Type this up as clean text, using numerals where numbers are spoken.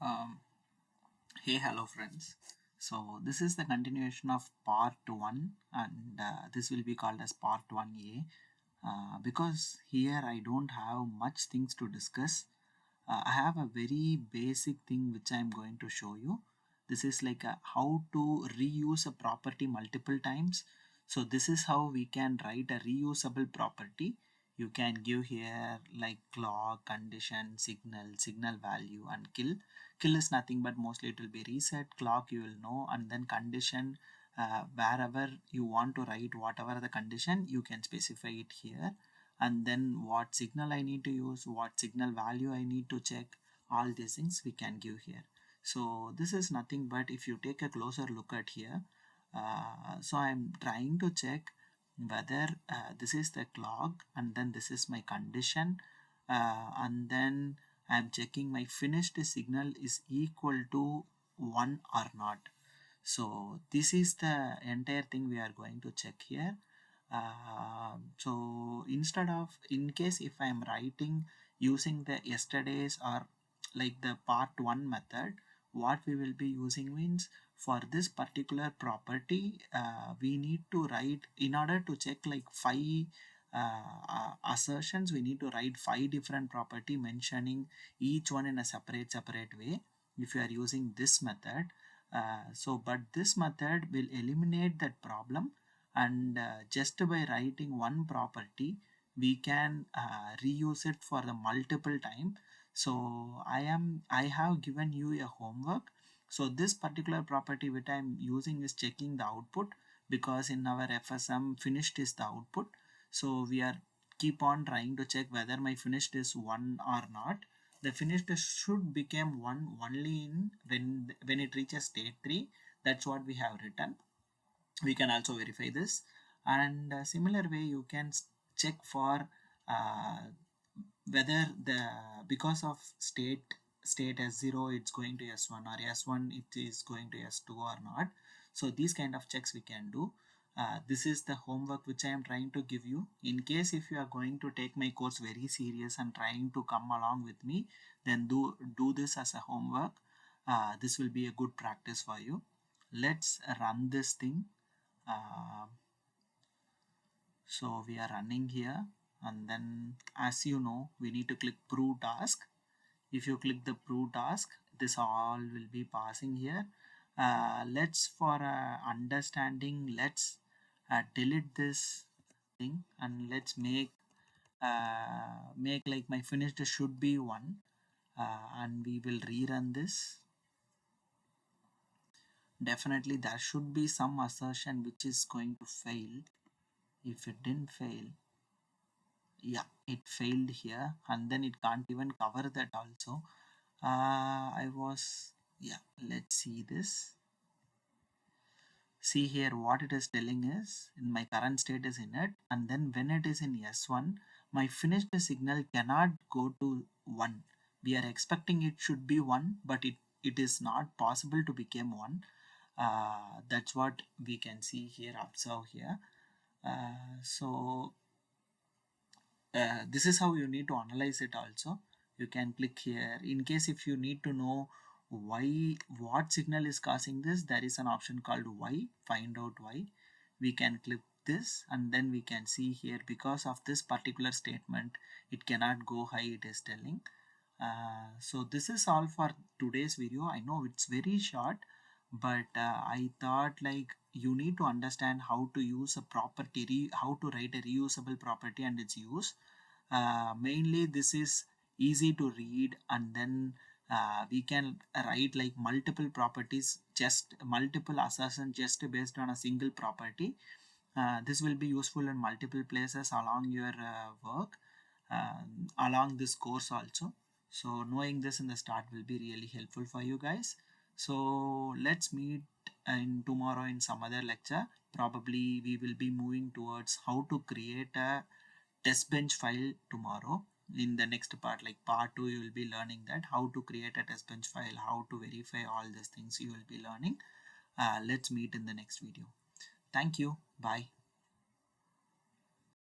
Um, hey, hello friends. So this is the continuation of part 1 and this will be called as part 1A because here I don't have much things to discuss. I have a very basic thing which I am going to show you. This is like how to reuse a property multiple times. So this is how we can write a reusable property. You can give here like clock, condition, signal value and kill. Kill is nothing but mostly it will be reset, clock you will know, and then condition, wherever you want to write whatever the condition you can specify it here, and then what signal I need to use, what signal value I need to check, all these things we can give here. So this is nothing but if you take a closer look at here, so I'm trying to check whether this is the clock and then this is my condition, and then I'm checking my finished signal is equal to 1 or not. So this is the entire thing we are going to check here. So instead of, in case if I am writing using the yesterday's or like the part 1 method, what we will be using means for this particular property we need to write, in order to check like 5 assertions, we need to write 5 different property mentioning each one in a separate way if you are using this method. But this method will eliminate that problem, and just by writing one property we can reuse it for the multiple time. So I have given you a homework. So this particular property which I am using is checking the output, because in our FSM finished is the output. So we are keep on trying to check whether my finished is 1 or not. The finished should become 1 only in when it reaches state 3. That's what we have written. We can also verify this, and similar way you can check for uh, whether the, because of state S0 it's going to S1 or S1 it is going to S2 or not. So these kind of checks we can do. This is the homework which I am trying to give you. In case if you are going to take my course very serious and trying to come along with me, then do this as a homework. This will be a good practice for you. Let's run this thing. So we are running here, and then as you know we need to click prove task. If you click the prove task, this all will be passing here. Let's for understanding, let's delete this thing and let's make like my finished should be 1, and we will rerun this. Definitely there should be some assertion which is going to fail. If it didn't fail, yeah, it failed here, and then it can't even cover that also. Yeah, let's see this. See here what it is telling is in my current state is in it, and then when it is in S1 my finished signal cannot go to 1. We are expecting it should be 1, but it is not possible to become 1. That's what we can see here, observe here. This is how you need to analyze it also. You can click here. In case if you need to know why, what signal is causing this, there is an option called why, find out why. We can click this, and then we can see here because of this particular statement it cannot go high, it is telling. So this is all for today's video. I know it's very short, but I thought like you need to understand how to use a property, how to write a reusable property and its use. Mainly this is easy to read, and then we can write like multiple properties, just multiple assertions just based on a single property. This will be useful in multiple places along your work, along this course also. So knowing this in the start will be really helpful for you guys. So let's meet in tomorrow in some other lecture. Probably we will be moving towards how to create a test bench file tomorrow. In the next part, like part 2, you will be learning that how to create a test bench file, how to verify, all these things you will be learning. Let's meet in the next video. Thank you. Bye.